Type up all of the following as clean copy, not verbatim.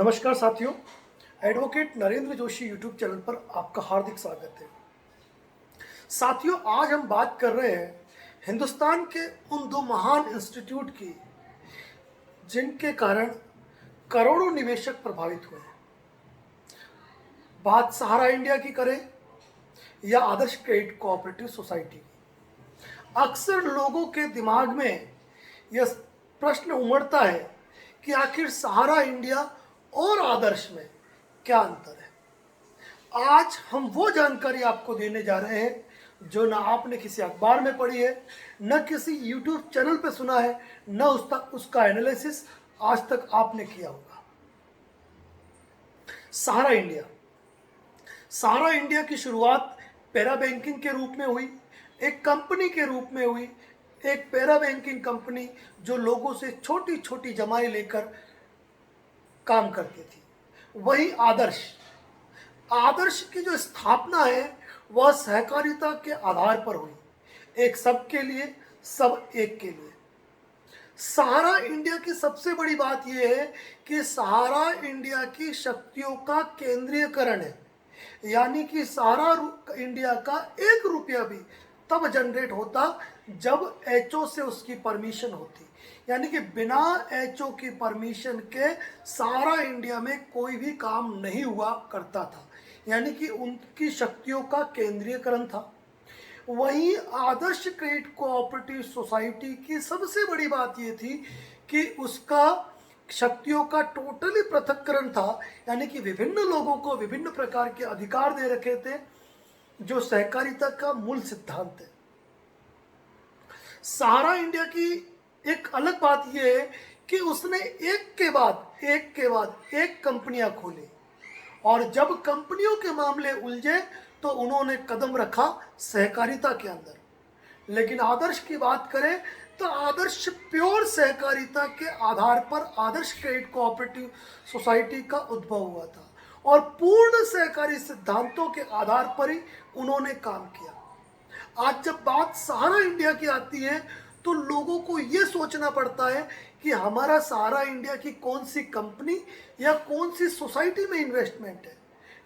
नमस्कार साथियों, advocate Narendra Joshi YouTube channel पर आपका हार्दिक स्वागत है। साथियों, आज हम बात कर रहे हैं हिंदुस्तान के उन दो महान इंस्टीट्यूट की जिनके कारण करोड़ों निवेशक प्रभावित हुए हैं। बात सहारा इंडिया की करें या आदर्श क्रेडिट कोऑपरेटिव सोसाइटी की, अक्सर लोगों के दिमाग में यह प्रश्न उमड़ता है कि आखिर सहारा इंडिया और आदर्श में क्या अंतर है। आज हम वो जानकारी आपको देने जा रहे हैं जो ना आपने किसी अखबार में पढ़ी है, न किसी यूट्यूब चैनल पे सुना है, न उसका एनालिसिस आज तक आपने किया होगा। सहारा इंडिया की शुरुआत पैरा बैंकिंग के रूप में हुई, एक कंपनी के रूप में हुई, एक पैरा बैंकिंग कंपनी जो लोगों से छोटी छोटी जमाएं लेकर काम करती थी। वही आदर्श की जो स्थापना है वह सहकारिता के आधार पर हुई, एक सबके लिए सब एक के लिए। सहारा इंडिया की सबसे बड़ी बात यह है कि सहारा इंडिया की शक्तियों का केंद्रीयकरण है, यानी कि सहारा इंडिया का 1 रुपया भी तब जनरेट होता जब एचओ से उसकी परमिशन होती, यानी कि बिना एचओ की परमिशन के सहारा इंडिया में कोई भी काम नहीं हुआ करता था, यानी कि उनकी शक्तियों का केंद्रीयकरण था। वहीं आदर्श क्रेडिट कोऑपरेटिव सोसाइटी की सबसे बड़ी बात ये थी कि उसका शक्तियों का टोटली पृथक्करण था, यानी कि विभिन्न लोगों को विभिन्न प्रकार के अधिकार दे रखे थे, जो सहकारिता का मूल सिद्धांत है। सहारा इंडिया की एक अलग बात यह है कि उसने एक के बाद एक कंपनियां खोली, और जब कंपनियों के मामले उलझे तो उन्होंने कदम रखा सहकारिता के अंदर। लेकिन आदर्श की बात करें तो आदर्श प्योर सहकारिता के आधार पर आदर्श क्रेडिट कोऑपरेटिव सोसाइटी का उद्भव हुआ था, और पूर्ण सहकारी सिद्धांतों के आधार पर ही उन्होंने काम किया। आज जब बात सहारा इंडिया की आती है तो लोगों को ये सोचना पड़ता है कि हमारा सहारा इंडिया की कौन सी कंपनी या कौन सी सोसाइटी में इन्वेस्टमेंट है।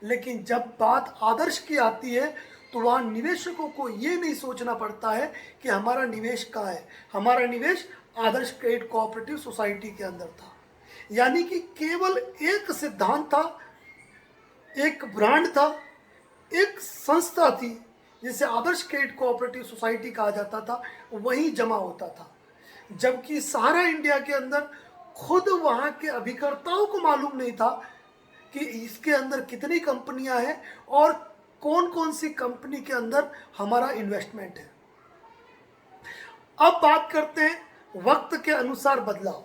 लेकिन जब बात आदर्श की आती है तो वहाँ निवेशकों को ये नहीं सोचना पड़ता है कि हमारा निवेश कहाँ है। हमारा निवेश आदर्श क्रेडिट कोऑपरेटिव सोसाइटी के अंदर था, यानी कि केवल एक सिद्धांत था, एक ब्रांड था, एक संस्था थी जिसे आदर्श क्रेडिट कोऑपरेटिव सोसाइटी कहा जाता था, वही जमा होता था। जबकि सहारा इंडिया के अंदर खुद वहाँ के अभिकर्ताओं को मालूम नहीं था कि इसके अंदर कितनी कंपनियां हैं और कौन कौन सी कंपनी के अंदर हमारा इन्वेस्टमेंट है। अब बात करते हैं वक्त के अनुसार बदलाव।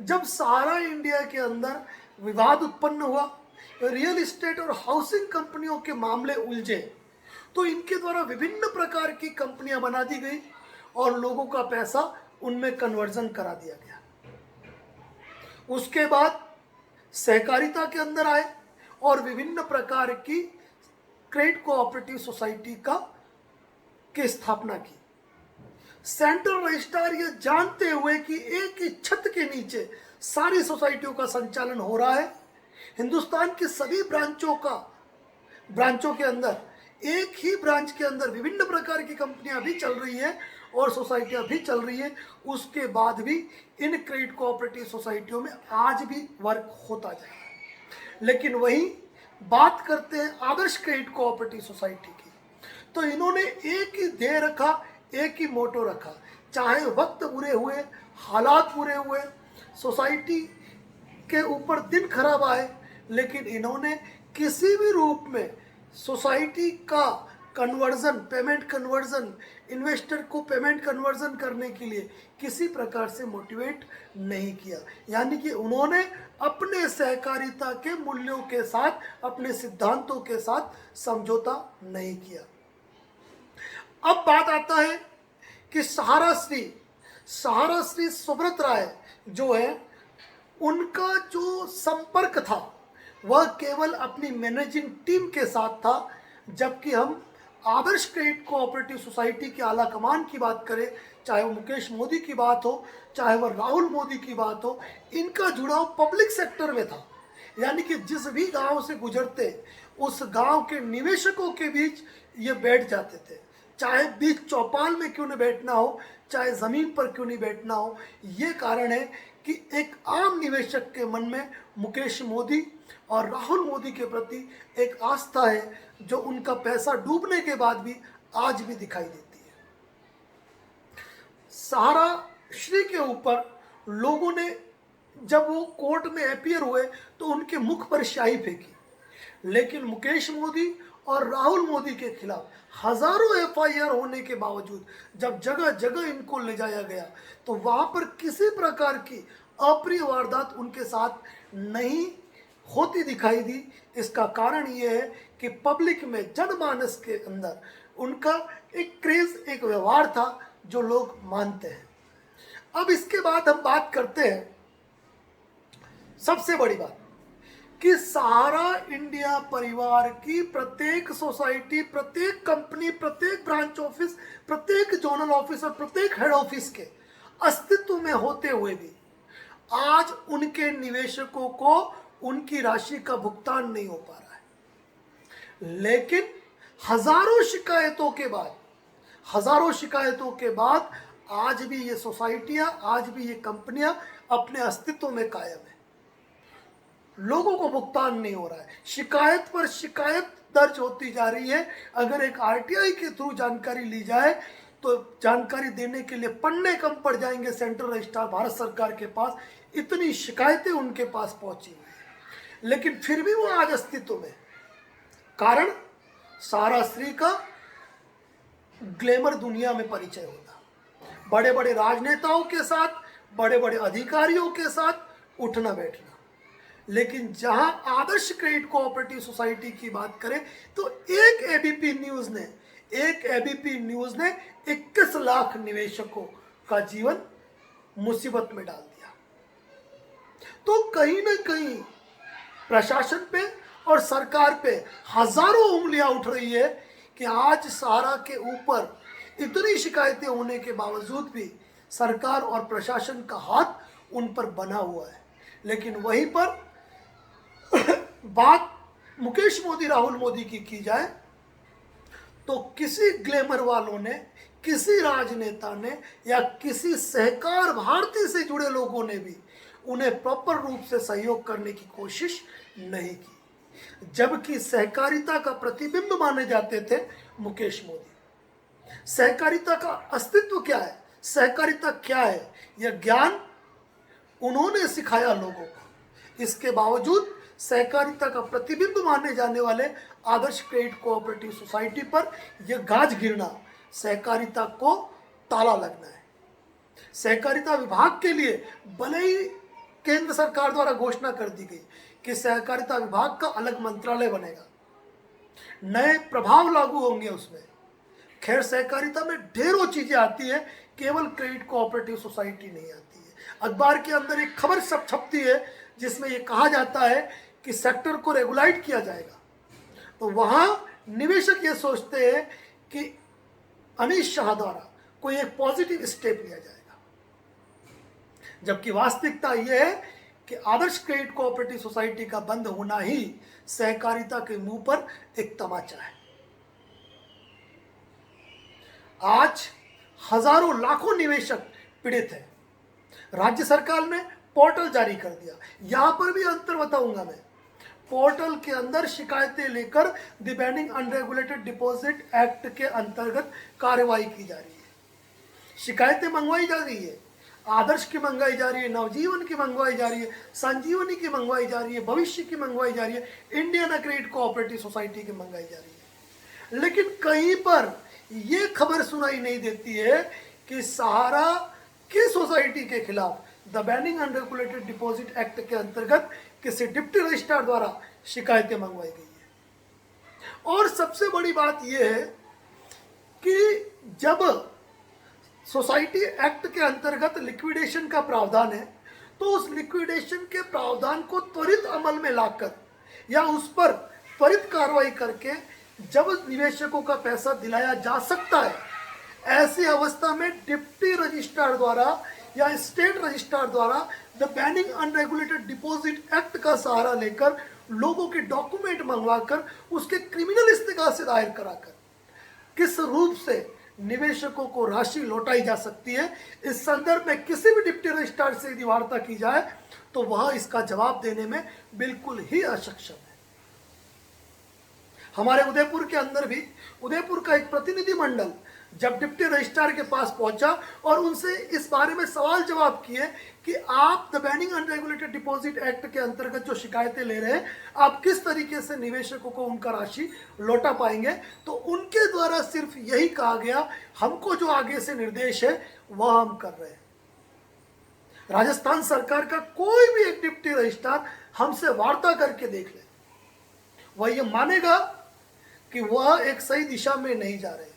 जब सहारा इंडिया के अंदर विवाद उत्पन्न हुआ, रियल एस्टेट और हाउसिंग कंपनियों के मामले उलझे, तो इनके द्वारा विभिन्न प्रकार की कंपनियां बना दी गई और लोगों का पैसा उनमें कन्वर्जन करा दिया गया। उसके बाद सहकारिता के अंदर आए और विभिन्न प्रकार की क्रेडिट कोऑपरेटिव सोसाइटी की स्थापना की। सेंट्रल रजिस्ट्रार ये जानते हुए कि एक ही छत के नीचे सारी सोसाइटियों का संचालन हो रहा है, हिंदुस्तान के सभी ब्रांचों के अंदर, एक ही ब्रांच के अंदर विभिन्न प्रकार की कंपनियां भी चल रही हैं और सोसाइटियां भी चल रही हैं, उसके बाद भी इन क्रेडिट कोऑपरेटिव सोसाइटियों में आज भी वर्क होता जाएगा। लेकिन वहीं बात करते हैं आदर्श क्रेडिट कोऑपरेटिव सोसाइटी की, तो इन्होंने एक ही ध्येय रखा, एक ही मोटो रखा। चाहे वक्त बुरे हुए, हालात बुरे हुए, सोसाइटी के ऊपर दिन खराब आए, लेकिन इन्होंने किसी भी रूप में सोसाइटी का पेमेंट कन्वर्जन, इन्वेस्टर को पेमेंट कन्वर्जन करने के लिए किसी प्रकार से मोटिवेट नहीं किया, यानी कि उन्होंने अपने सहकारिता के मूल्यों के साथ, अपने सिद्धांतों के साथ समझौता नहीं किया। अब बात आता है कि सहारा श्री सुब्रत राय जो है, उनका जो संपर्क था वह केवल अपनी मैनेजिंग टीम के साथ था, जबकि हम आदर्श क्रेडिट कोऑपरेटिव सोसाइटी के आला कमान की बात करें, चाहे वो मुकेश मोदी की बात हो, चाहे वह राहुल मोदी की बात हो, इनका जुड़ाव पब्लिक सेक्टर में था। यानी कि जिस भी गांव से गुजरते उस गांव के निवेशकों के बीच ये बैठ जाते थे, चाहे बीच चौपाल में क्यों नहीं बैठना हो, चाहे ज़मीन पर क्यों नहीं बैठना हो। ये कारण है कि एक आम निवेशक के मन में मुकेश मोदी और राहुल मोदी के प्रति एक आस्था है जो उनका पैसा डूबने के बाद भी आज भी दिखाई देती है। सहारा श्री के ऊपर लोगों ने जब वो कोर्ट में अपीयर हुए तो उनके मुख पर स्याही फेंकी, लेकिन मुकेश मोदी और राहुल मोदी के खिलाफ हजारों एफआईआर होने के बावजूद जब जगह जगह इनको ले जाया गया तो वहां पर किसी प्रकार की अप्रिय वारदात उनके साथ नहीं होती दिखाई दी। इसका कारण ये है कि पब्लिक में, जनमानस के अंदर उनका एक क्रेज, एक व्यवहार था जो लोग मानते हैं। अब इसके बाद हम बात करते हैं सबसे बड़ी बात कि सहारा इंडिया परिवार की प्रत्येक सोसाइटी, प्रत्येक कंपनी, प्रत्येक ब्रांच ऑफिस, प्रत्येक जोनल ऑफिस और प्रत्येक हेड ऑफिस के अस्तित्व में होते हुए भी आज उनके निवेशकों को उनकी राशि का भुगतान नहीं हो पा रहा है। लेकिन हजारों शिकायतों के बाद आज भी ये सोसाइटियां, आज भी ये कंपनियां अपने अस्तित्व में कायम है। लोगों को भुगतान नहीं हो रहा है, शिकायत पर शिकायत दर्ज होती जा रही है। अगर एक आरटीआई के थ्रू जानकारी ली जाए तो जानकारी देने के लिए पन्ने कम पड़ जाएंगे सेंट्रल रजिस्ट्रार भारत सरकार के पास। इतनी शिकायतें उनके पास पहुंची हुई है, लेकिन फिर भी वो आज अस्तित्व में। कारण सहारा श्री का ग्लैमर दुनिया में परिचय होता, बड़े बड़े राजनेताओं के साथ, बड़े बड़े अधिकारियों के साथ उठना बैठना। लेकिन जहां आदर्श क्रेडिट कोऑपरेटिव सोसाइटी की बात करें तो एक एबीपी न्यूज ने 21 लाख निवेशकों का जीवन मुसीबत में डाल दिया। तो कहीं ना कहीं प्रशासन पे और सरकार पे हजारों उंगलियां उठ रही है कि आज सहारा के ऊपर इतनी शिकायतें होने के बावजूद भी सरकार और प्रशासन का हाथ उन पर बना हुआ है। लेकिन वहीं पर बात मुकेश मोदी, राहुल मोदी की जाए तो किसी ग्लैमर वालों ने, किसी राजनेता ने या किसी सहकार भारती से जुड़े लोगों ने भी उन्हें प्रॉपर रूप से सहयोग करने की कोशिश नहीं की, जबकि सहकारिता का प्रतिबिंब माने जाते थे मुकेश मोदी। सहकारिता का अस्तित्व क्या है, सहकारिता क्या है, यह ज्ञान उन्होंने सिखाया लोगों को। इसके बावजूद सहकारिता का प्रतिबिंब माने जाने वाले आदर्श क्रेडिट कोऑपरेटिव सोसाइटी पर यह गाज गिरना, सहकारिता को ताला लगना है। सहकारिता विभाग के लिए भले ही केंद्र सरकार द्वारा घोषणा कर दी गई कि सहकारिता विभाग का अलग मंत्रालय बनेगा, नए प्रभाव लागू होंगे उसमें। खैर, सहकारिता में ढेरों चीजें आती है, केवल क्रेडिट कोऑपरेटिव सोसाइटी नहीं आती है। अखबार के अंदर एक खबर सब छपती है जिसमें यह कहा जाता है कि सेक्टर को रेगुलाइज किया जाएगा, तो वहां निवेशक ये सोचते हैं कि अमित शाह द्वारा कोई एक पॉजिटिव स्टेप लिया जाएगा, जबकि वास्तविकता यह है कि आदर्श क्रेडिट कोऑपरेटिव सोसाइटी का बंद होना ही सहकारिता के मुंह पर एक तमाचा है। आज हजारों लाखों निवेशक पीड़ित हैं। राज्य सरकार ने पोर्टल जारी कर दिया, यहां पर भी अंतर बताऊंगा मैं। पोर्टल के अंदर शिकायतें लेकर the banning unregulated deposit act के अंतर्गत कार्रवाई की जा रही है। शिकायतें मंगवाई जा रही है, आदर्श की मंगवाई जा रही है, नवजीवन की मंगवाई जा रही है, संजीवनी की मंगवाई जा रही है, भविष्य की मंगवाई जा रही है, इंडियन क्रेडिट कोऑपरेटिव सोसाइटी की मंगवाई जा रही है। लेकिन कहीं पर यह खबर सुनाई नहीं देती है कि सहारा की सोसाइटी के खिलाफ the banning unregulated deposit act के अंतर्गत किसी डिप्टी रजिस्ट्रार द्वारा शिकायतें मंगवाई गई है। और सबसे बड़ी बात यह है कि जब सोसाइटी एक्ट के अंतर्गत लिक्विडेशन का प्रावधान है तो उस लिक्विडेशन के प्रावधान को त्वरित अमल में लाकर या उस पर त्वरित कार्रवाई करके जब निवेशकों का पैसा दिलाया जा सकता है, ऐसी अवस्था में डिप्टी रजिस्ट्रार द्वारा या स्टेट रजिस्ट्रार द्वारा the banning unregulated deposit act का सहारा लेकर लोगों के डॉक्यूमेंट मंगवाकर उसके क्रिमिनल इस्तेगासे दायर कराकर किस रूप से निवेशकों को राशि लौटाई जा सकती है, इस संदर्भ में किसी भी डिप्टी रजिस्ट्रार से यदि वार्ता की जाए तो वह इसका जवाब देने में बिल्कुल ही असक्षम है। हमारे उदयपुर के अंदर भी उदयपुर का एक प्रतिनिधि मंडल जब डिप्टी रजिस्ट्रार के पास पहुंचा और उनसे इस बारे में सवाल जवाब किए कि आप the banning unregulated deposit act के अंतर्गत जो शिकायतें ले रहे हैं, आप किस तरीके से निवेशकों को उनका राशि लौटा पाएंगे, तो उनके द्वारा सिर्फ यही कहा गया, हमको जो आगे से निर्देश है वह हम कर रहे हैं। राजस्थान सरकार का कोई भी एक डिप्टी रजिस्ट्रार हमसे वार्ता करके देख ले, वह ये मानेगा कि वह एक सही दिशा में नहीं जा रहे।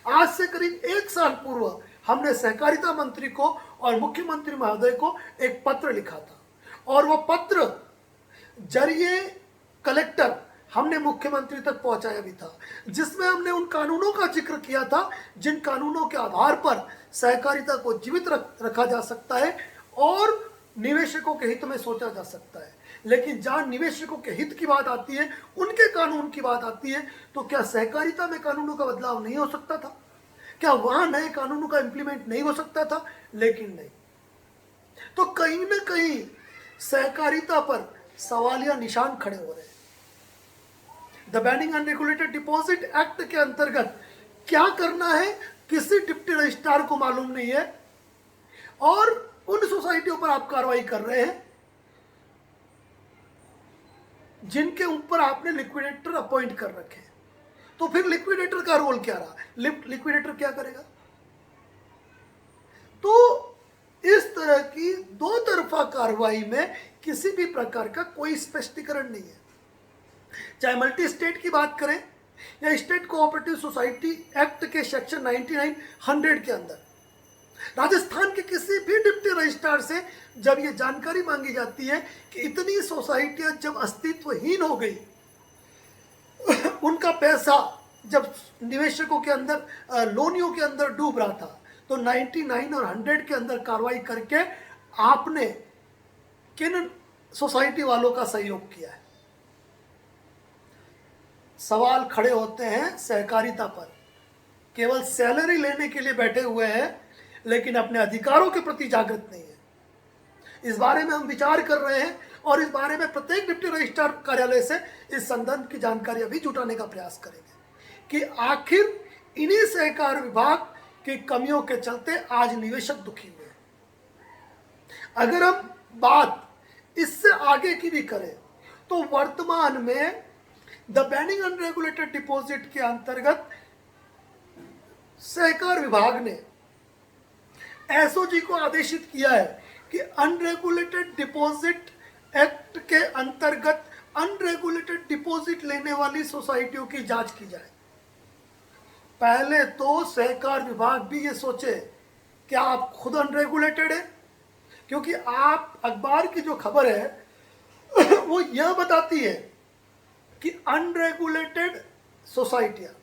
आज से करीब 1 साल पूर्व हमने सहकारिता मंत्री को और मुख्यमंत्री महोदय को एक पत्र लिखा था और वह पत्र जरिए कलेक्टर हमने मुख्यमंत्री तक पहुंचाया भी था, जिसमें हमने उन कानूनों का जिक्र किया था जिन कानूनों के आधार पर सहकारिता को जीवित रखा जा सकता है और निवेशकों के हित में सोचा जा सकता है। लेकिन जहां निवेशकों के हित की बात आती है, उनके कानून की बात आती है, तो क्या सहकारिता में कानूनों का बदलाव नहीं हो सकता था? क्या वहां नए कानूनों का इंप्लीमेंट नहीं हो सकता था? लेकिन नहीं। तो कहीं ना कहीं सहकारिता पर सवालिया निशान खड़े हो रहे हैं। The banning unregulated deposit act के अंतर्गत क्या करना है किसी डिप्टी रजिस्ट्रार को मालूम नहीं है और उन सोसाइटियों पर आप कार्रवाई कर रहे हैं जिनके ऊपर आपने लिक्विडेटर अपॉइंट कर रखे हैं। तो फिर लिक्विडेटर का रोल क्या रहा? लिक्विडेटर क्या करेगा? तो इस तरह की दो तरफा कार्रवाई में किसी भी प्रकार का कोई स्पष्टीकरण नहीं है। चाहे मल्टी स्टेट की बात करें या स्टेट कोऑपरेटिव सोसाइटी एक्ट के सेक्शन 99, 100 के अंदर राजस्थान के किसी भी डिप्टी रजिस्ट्रार से जब ये जानकारी मांगी जाती है कि इतनी सोसाइटियां जब अस्तित्वहीन हो गई, उनका पैसा जब निवेशकों के अंदर लोनियों के अंदर डूब रहा था, तो 99 और 100 के अंदर कार्रवाई करके आपने किन सोसाइटी वालों का सहयोग किया है? सवाल खड़े होते हैं सहकारिता पर। केवल सैलरी लेने के लिए बैठे हुए हैं लेकिन अपने अधिकारों के प्रति जागृत नहीं है। इस बारे में हम विचार कर रहे हैं और इस बारे में प्रत्येक डिप्टी रजिस्ट्रार कार्यालय से इस संदर्भ की जानकारी अभी जुटाने का प्रयास करेंगे कि आखिर इन्हीं सहकार विभाग की कमियों के चलते आज निवेशक दुखी हुए हैं। अगर हम बात इससे आगे की भी करें तो वर्तमान में द बैनिंग अनरेगुलेटेड डिपॉजिट के अंतर्गत सहकार विभाग ने एसओजी को आदेशित किया है कि अनरेगुलेटेड डिपॉजिट एक्ट के अंतर्गत अनरेगुलेटेड डिपॉजिट लेने वाली सोसाइटियों की जांच की जाए। पहले तो सहकार विभाग भी ये सोचे कि आप खुद अनरेगुलेटेड है, क्योंकि आप अखबार की जो खबर है वो यह बताती है कि अनरेगुलेटेड सोसाइटियां,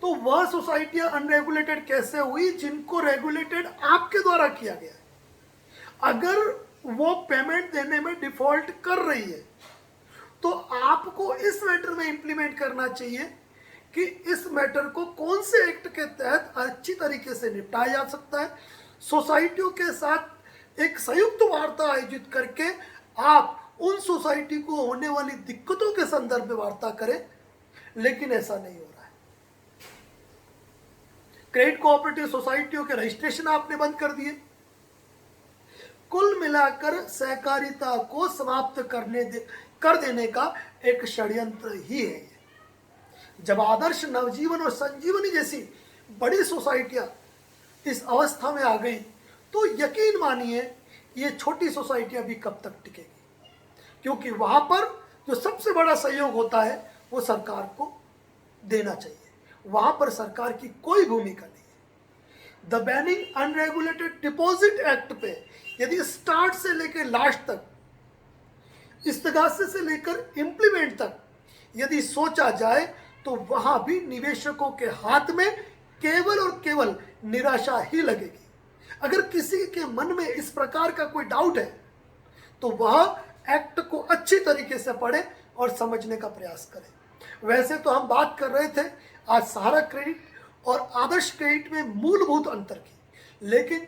तो वह सोसाइटियां अनरेगुलेटेड कैसे हुई जिनको रेगुलेटेड आपके द्वारा किया गया है। अगर वो पेमेंट देने में डिफॉल्ट कर रही है तो आपको इस मैटर में इंप्लीमेंट करना चाहिए कि इस मैटर को कौन से एक्ट के तहत अच्छी तरीके से निपटाया जा सकता है। सोसाइटियों के साथ एक संयुक्त वार्ता आयोजित करके आप उन सोसाइटी को होने वाली दिक्कतों के संदर्भ में वार्ता करें, लेकिन ऐसा नहीं हो रहा है। क्रेडिट कोऑपरेटिव सोसाइटियों के रजिस्ट्रेशन आपने बंद कर दिए। कुल मिलाकर सहकारिता को समाप्त कर देने का एक षड्यंत्र ही है। जब आदर्श, नवजीवन और संजीवनी जैसी बड़ी सोसाइटियां इस अवस्था में आ गई तो यकीन मानिए ये छोटी सोसाइटियां भी कब तक टिकेगी, क्योंकि वहां पर जो सबसे बड़ा सहयोग होता है वो सरकार को देना चाहिए। वहां पर सरकार की कोई भूमिका नहीं है। The banning unregulated deposit act पे यदि स्टार्ट से लेकर लास्ट तक, इस्तगासे से लेकर इंप्लीमेंट तक यदि सोचा जाए तो वहां भी निवेशकों के हाथ में केवल और केवल निराशा ही लगेगी। अगर किसी के मन में इस प्रकार का कोई डाउट है तो वह एक्ट को अच्छी तरीके से पढ़े और समझने का प्रयास करें। वैसे तो हम बात कर रहे थे आज सहारा क्रेडिट और आदर्श क्रेडिट में मूलभूत अंतर की, लेकिन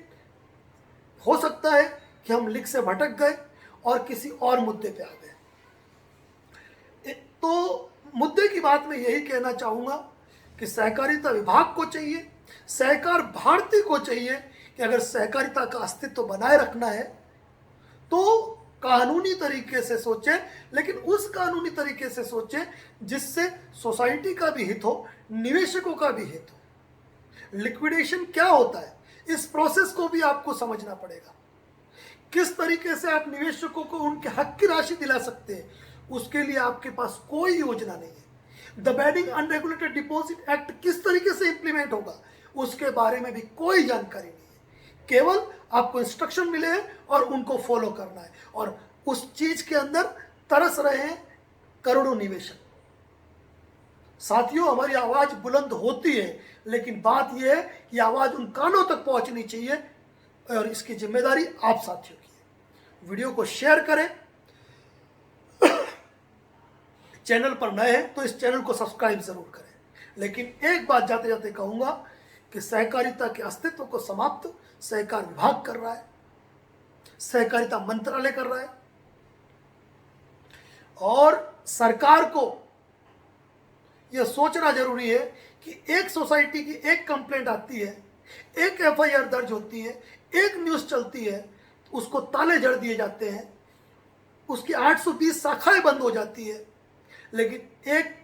हो सकता है कि हम लिख से भटक गए और किसी और मुद्दे पे आ गए। तो मुद्दे की बात में यही कहना चाहूँगा कि सहकारिता विभाग को चाहिए, सहकार भारती को चाहिए कि अगर सहकारिता का अस्तित्व बनाए रखना है तो कानूनी तरीके से सोचे, लेकिन उस कानूनी तरीके से सोचे जिससे सोसाइटी का भी हित हो, निवेशकों का भी हित हो। लिक्विडेशन क्या होता है, इस प्रोसेस को भी आपको समझना पड़ेगा। किस तरीके से आप निवेशकों को उनके हक की राशि दिला सकते हैं, उसके लिए आपके पास कोई योजना नहीं है। The banning unregulated deposit act किस तरीके से इंप्लीमेंट होगा, उसके बारे में भी कोई जानकारी नहीं है। केवल आपको इंस्ट्रक्शन मिले हैं और उनको फॉलो करना है, और उस चीज के अंदर तरस रहे हैं करोड़ों निवेशक। साथियों, हमारी आवाज बुलंद होती है, लेकिन बात यह है कि आवाज उन कानों तक पहुंचनी चाहिए और इसकी जिम्मेदारी आप साथियों की है। वीडियो को शेयर करें, चैनल पर नए हैं तो इस चैनल को सब्सक्राइब जरूर करें। लेकिन एक बात जाते जाते कहूंगा कि सहकारिता के अस्तित्व को समाप्त सहकार विभाग कर रहा है, सहकारिता मंत्रालय कर रहा है, और सरकार को यह सोचना जरूरी है कि एक सोसाइटी की एक कंप्लेंट आती है, एक एफआईआर दर्ज होती है, एक न्यूज़ चलती है, उसको ताले जड़ दिए जाते हैं, उसकी 820 शाखाएं बंद हो जाती है, लेकिन एक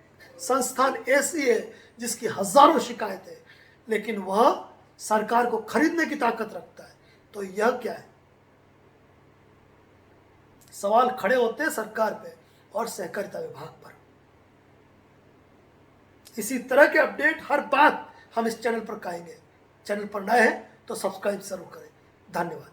संस्थान ऐसी है जिसकी हजारों शिकायतें, लेकिन वह सरकार को खरीदने की ताकत रखता है। तो यह क्या है? सवाल खड़े होते हैं सरकार पे और सहकारिता विभाग पर। इसी तरह के अपडेट हर बात हम इस चैनल पर कहेंगे। चैनल पर नए हैं तो सब्सक्राइब जरूर करें। धन्यवाद।